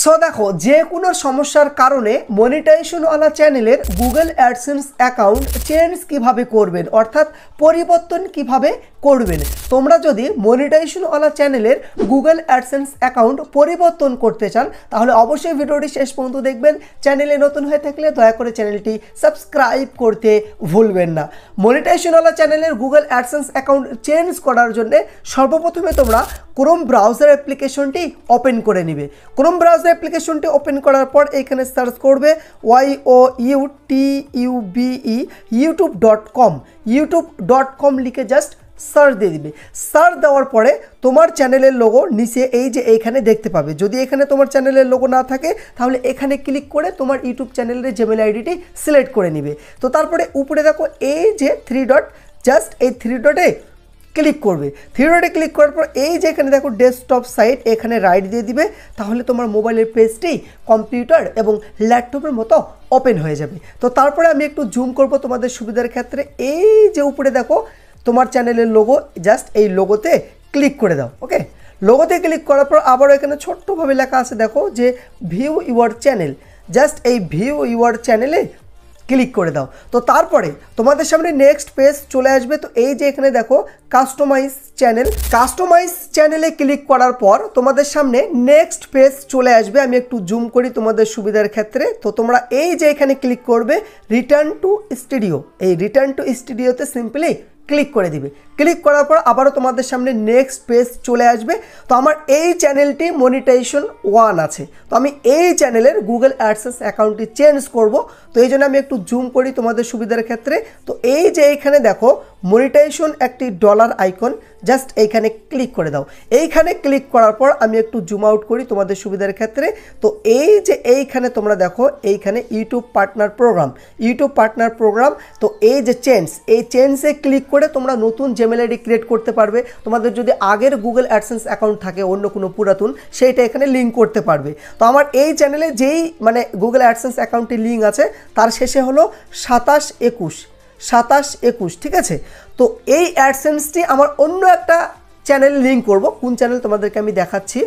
So দেখো যে কোনো সমস্যার কারণে মনিটাইজেশনওয়ালা চ্যানেলের গুগল অ্যাডসেন্স অ্যাকাউন্ট চেঞ্জ কিভাবে করবেন অর্থাৎ পরিবর্তন কিভাবে করবেন। তোমরা যদি মনিটাইজেশনওয়ালা চ্যানেলের গুগল অ্যাডসেন্স অ্যাকাউন্ট পরিবর্তন করতে চান তাহলে অবশ্যই ভিডিওটি শেষ পর্যন্ত দেখবেন। চ্যানেলে নতুন হয়ে থাকলে দয়া করে চ্যানেলটি সাবস্ক্রাইব করতে ভুলবেন না। মনিটাইজেশনওয়ালা চ্যানেলের গুগল অ্যাডসেন্স অ্যাকাউন্ট চেঞ্জ করার জন্য সর্বপ্রথমে তোমরা ক্রোম ব্রাউজার অ্যাপ্লিকেশনটি ওপেন করে নিবে। ক্রোম ব্রাউজার অ্যাপ্লিকেশনটি ওপেন করার পর এখানে সার্চ করবে youtube.com youtube.com লিখে জাস্ট সার্চ দিয়ে দিবে। সার্চ দেওয়ার পরে তোমার চ্যানেলের লোগো নিচে এই যে এইখানে দেখতে পাবে। যদি এখানে তোমার চ্যানেলের লোগো না থাকে তাহলে এখানে ক্লিক করে তোমার ইউটিউব চ্যানেলের জিমেইল আইডিটি সিলেক্ট করে নিবে। তো তারপরে উপরে দেখো এই যে 3 ডট, জাস্ট এই 3 ডটে ক্লিক করবে। 3 ডটে ক্লিক করার পর এই যে এখানে দেখো ডেস্কটপ সাইট, এখানে রাইট দিয়ে দিবে। তাহলে তোমার মোবাইলের পেজটি কম্পিউটার এবং ল্যাপটপের মতো ওপেন হয়ে যাবে। তো তারপরে আমি একটু জুম করব তোমাদের সুবিধার ক্ষেত্রে। এই যে উপরে দেখো তোমার চ্যানেলের লোগো, জাস্ট এই লোগোতে ক্লিক করে দাও। ওকে, লোগোতে ক্লিক করার পর আবারও এখানে ছোট্টভাবে লেখা আছে দেখো যে ভিউ ইউর চ্যানেল, জাস্ট এই ভিউ ইউর চ্যানেলে ক্লিক করে দাও। তো তারপরে তোমাদের সামনে নেক্সট পেজ চলে আসবে। তো এই যে এখানে দেখো কাস্টমাইজ চ্যানেলে ক্লিক করার পর তোমাদের সামনে নেক্সট পেজ চলে আসবে। আমি একটু জুম করি তোমাদের সুবিধার ক্ষেত্রে। তো তোমরা এই যে এখানে ক্লিক করবে রিটার্ন টু স্টুডিও, এই রিটার্ন টু স্টুডিওতে সিম্পলি ক্লিক করে দিবে। ক্লিক করার পর আবারও তোমাদের সামনে নেক্সট পেজ চলে আসবে। তো আমার এই চ্যানেলটি মনিটাইজেশন 1 আছে, তো আমি এই চ্যানেলের গুগল অ্যাডসেন্স অ্যাকাউন্টটি চেঞ্জ করব। তো এই জন্য আমি একটু জুম করি তোমাদের সুবিধার ক্ষেত্রে। তো এই যে এইখানে দেখো মনিটাইজেশন একটি ডলার আইকন, জাস্ট এইখানে ক্লিক করে দাও। এইখানে ক্লিক করার পর আমি একটু জুম আউট করি তোমাদের সুবিধার ক্ষেত্রে। তো এই যে এইখানে তোমরা দেখো এইখানে ইউটিউব পার্টনার প্রোগ্রাম, তো এই যে এই চেঞ্জে ক্লিক করে তোমরা নতুন জিমেইল আইডি ক্রিয়েট করতে পারবে। তোমাদের যদি আগের গুগল অ্যাডসেন্স অ্যাকাউন্ট থাকে অন্য কোনো পুরাতন, সেইটা এখানে লিঙ্ক করতে পারবে। তো আমার এই চ্যানেলে যেই গুগল অ্যাডসেন্স অ্যাকাউন্টটি লিঙ্ক আছে তার শেষে হলো 2721, ঠিক আছে। তো এই অ্যাডসেন্সটি আমার অন্য একটা চ্যানেল লিঙ্ক করব। কোন চ্যানেল তোমাদেরকে আমি দেখাচ্ছি।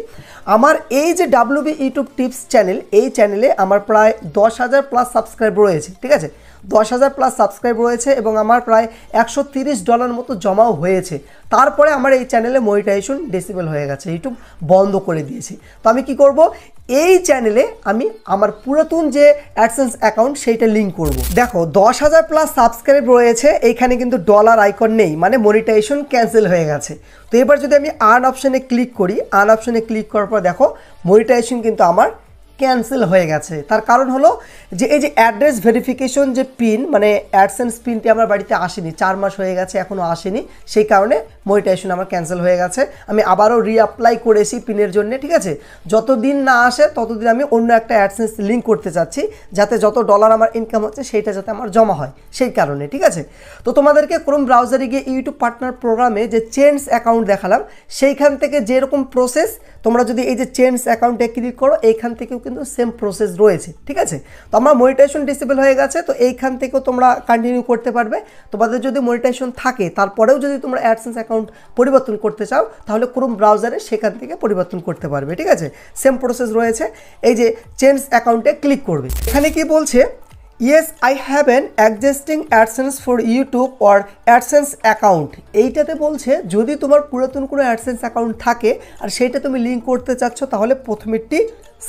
আমার এই যে WB ইউটিউব টিপস চ্যানেল, এই চ্যানেলে আমার প্রায় 10,000 প্লাস সাবস্ক্রাইব রয়েছে, ঠিক আছে। 10,000 প্লাস সাবস্ক্রাইব রয়েছে এবং আমার প্রায় $130 মতো জমাও হয়েছে। তারপরে আমার এই চ্যানেলে মনিটাইজেশন ডিসেবল হয়ে গেছে, ইউটিউব বন্ধ করে দিয়েছি। তো আমি কি করব, এই চ্যানেলে আমি আমার পুরাতন যে অ্যাডসেন্স অ্যাকাউন্ট সেইটা লিঙ্ক করব। দেখো 10,000 প্লাস সাবস্ক্রাইব রয়েছে, এইখানে কিন্তু ডলার আইকন নেই, মানে মনিটাইজেশন ক্যান্সেল হয়ে গেছে। তো এবার যদি আমি আর্ন অপশানে ক্লিক করি, আর্ন অপশানে ক্লিক করার পর দেখো মনিটাইজেশন কিন্তু আমার ক্যান্সেল হয়ে গেছে। তার কারণ হলো যে এই যে অ্যাড্রেস ভেরিফিকেশন যে পিন, মানে অ্যাডসেন্স পিনটি আমার বাড়িতে আসেনি, 4 মাস হয়ে গেছে এখনও আসেনি, সেই কারণে মনিটাইজেশন আমার ক্যান্সেল হয়ে গেছে। আমি আবারও রিঅ্যাপ্লাই করেছি পিনের জন্য, ঠিক আছে। যতদিন না আসে ততদিন আমি অন্য একটা অ্যাডসেন্স লিঙ্ক করতে চাচ্ছি, যাতে যত ডলার আমার ইনকাম হচ্ছে সেইটা যাতে আমার জমা হয়, সেই কারণে, ঠিক আছে। তো তোমাদেরকে ক্রোম ব্রাউজারে গিয়ে ইউটিউব পার্টনার প্রোগ্রামে যে চেঞ্জ অ্যাকাউন্ট দেখালাম, সেইখান থেকে যেরকম প্রসেস, তোমরা যদি এই যে চেঞ্জ অ্যাকাউন্টে ক্লিক করো এইখান থেকেও কিন্তু সেম প্রসেস রয়েছে, ঠিক আছে। তো আমার মনিটাইজেশন ডিসেবল হয়ে গেছে, তো এইখান থেকেও তোমরা কন্টিনিউ করতে পারবে। তোমাদের যদি মনিটাইজেশন থাকে তারপরেও যদি তোমরা অ্যাডসেন্স অ্যাকাউন্ট পরিবর্তন করতে চাও তাহলে ক্রোম ব্রাউজারে সেখান থেকে পরিবর্তন করতে পারবে, ঠিক আছে। সেম প্রসেস রয়েছে। এই যে চেঞ্জ অ্যাকাউন্টে ক্লিক করবে। এখানে কি বলছে, yes I have an existing AdSense for YouTube or AdSense account. এইটাতে বলছে যদি তোমার পুরাতন কোনো অ্যাডসেন্স অ্যাকাউন্ট থাকে আর সেইটা তুমি লিঙ্ক করতে চাচ্ছ তাহলে প্রথমেরটি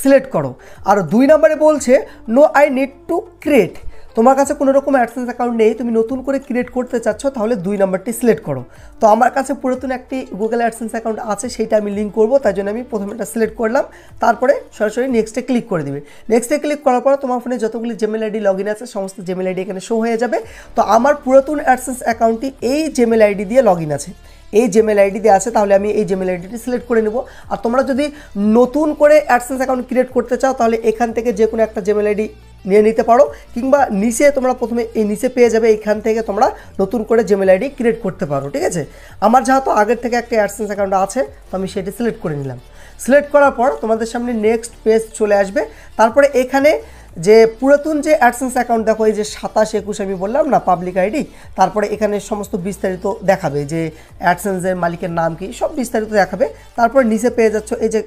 সিলেক্ট করো। আর 2 নম্বরে বলছে no I need to create, তোমার কাছে কোনো রকম অ্যাডসেন্স অ্যাকাউন্ট নেই, তুমি নতুন করে ক্রিয়েট করতে চাচ্ছ তাহলে 2 নম্বরটি সিলেক্ট করো। তো আমার কাছে পুরাতন একটি গুগল অ্যাডসেন্স অ্যাকাউন্ট আছে, সেইটা আমি লিঙ্ক করব, তাই জন্য আমি প্রথমে এটা সিলেক্ট করলাম। তারপরে সরাসরি নেক্সটে ক্লিক করে দিবে। নেক্সটে ক্লিক করার পর তোমার ফোনে যতগুলি জিমেইল আইডি লগ ইন আছে সমস্ত জিমেইল আইডি এখানে শো হয়ে যাবে। তো আমার পুরাতন অ্যাডসেন্স অ্যাকাউন্টটি এই জিমেইল আইডি দিয়ে লগ ইন আছে, এই জিমেইল আইডি দিয়ে আছে, তাহলে আমি এই জিমেইল আইডিটি সিলেক্ট করে নেব। আর তোমরা যদি নতুন করে অ্যাডসেন্স অ্যাকাউন্ট ক্রিয়েট করতে চাও তাহলে এখান থেকে যে কোনো একটা জিমেইল আইডি নিয়ে নিতে পারো, কিংবা নিচে তোমরা প্রথমে এই নিচে পেয়ে যাবে, এইখান থেকে তোমরা নতুন করে জিমেইল আইডি ক্রিয়েট করতে পারো, ঠিক আছে। আমার যেহেতু আগের থেকে একটা অ্যাডসেন্স অ্যাকাউন্ট আছে তো আমি সেটি সিলেক্ট করে নিলাম। সিলেক্ট করার পর তোমাদের সামনে নেক্সট পেজ চলে আসবে। তারপরে এখানে যে পুরাতন যে অ্যাডসেন্স অ্যাকাউন্ট দেখো, এই যে 2721 আমি বললাম না পাবলিক আইডি, তারপরে এখানে সমস্ত বিস্তারিত দেখাবে যে অ্যাডসেন্সের মালিকের নাম কি, সব বিস্তারিত দেখাবে। তারপর নিচে পেয়ে যাচ্ছ এই যে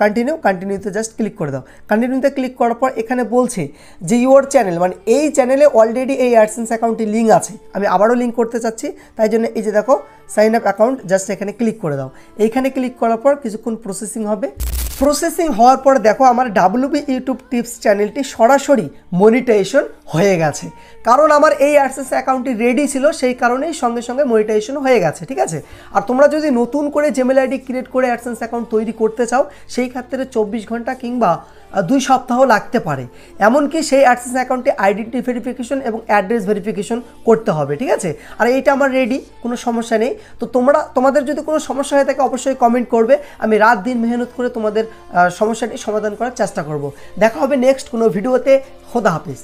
কন্টিনিউতে জাস্ট ক্লিক করে দাও। কন্টিনিউতে ক্লিক করার পর এখানে বলছে যে ইউর চ্যানেল, মানে এই চ্যানেলে অলরেডি এই অ্যাডসেন্স অ্যাকাউন্টে লিঙ্ক আছে। আমি আবারও লিঙ্ক করতে চাচ্ছি, তাই জন্য এই যে দেখো সাইন আপ অ্যাকাউন্ট, জাস্ট এখানে ক্লিক করে দাও। এইখানে ক্লিক করার পর কিছুক্ষণ প্রসেসিং হবে। প্রসেসিং হওয়ার পর দেখো আমার WB ইউটিউব টিপস চ্যানেলটি সরাসরি মনিটাইজেশন হয়ে গেছে, কারণ আমার এই অ্যাডসেন্স অ্যাকাউন্টটি রেডি ছিল, সেই কারণেই সঙ্গে সঙ্গে মনিটাইজেশন হয়ে গেছে। ঠিক আছে, আর তোমরা যদি নতুন করে জিমেল আইডি ক্রিয়েট করে অ্যাডসেন্স অ্যাকাউন্ট তৈরি করতে চাও, সেই ক্ষেত্রে 24 ঘন্টা কিংবা 2 সপ্তাহ লাগতে পারে। এমনকি সেই অ্যাডসেন্স অ্যাকাউন্টে আইডেন্টি ভেরিফিকেশন এবং অ্যাড্রেস ভেরিফিকেশন করতে হবে। ঠিক আছে, আর এইটা আমার রেডি, কোনো সমস্যা নেই। তো তোমাদের যদি কোনো সমস্যা হয়ে থাকে অবশ্যই কমেন্ট করবে, আমি রাত দিন মেহনত করে তোমাদের সমস্যাটি সমাধান করার চেষ্টা করব। দেখা হবে নেক্সট কোনো ভিডিওতে। খোদা হাফিজ।